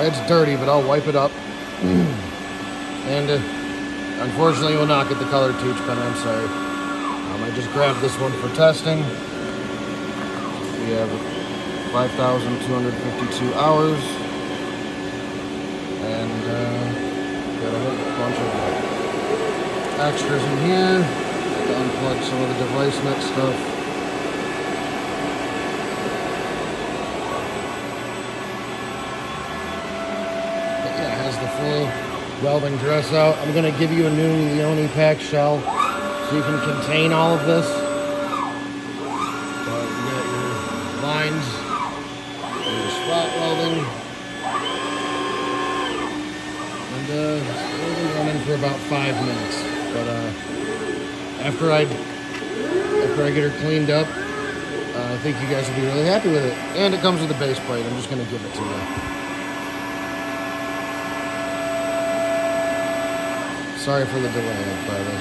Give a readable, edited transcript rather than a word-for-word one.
It's dirty, but I'll wipe it up. And unfortunately, will not get the color teach pen. I'm sorry. I just grabbed this one for testing. We have 5,252 hours. And got a whole bunch of extras in here. Got to unplug some of the device net stuff. The full welding dress out. I'm going to give you a new leoni pack shell so you can contain all of this. But you got your lines, your spot welding, and we'll be running for about 5 minutes. But after I get her cleaned up, I think you guys will be really happy with it. And it comes with a base plate. I'm just going to give it to you. Sorry for the delay, by the way.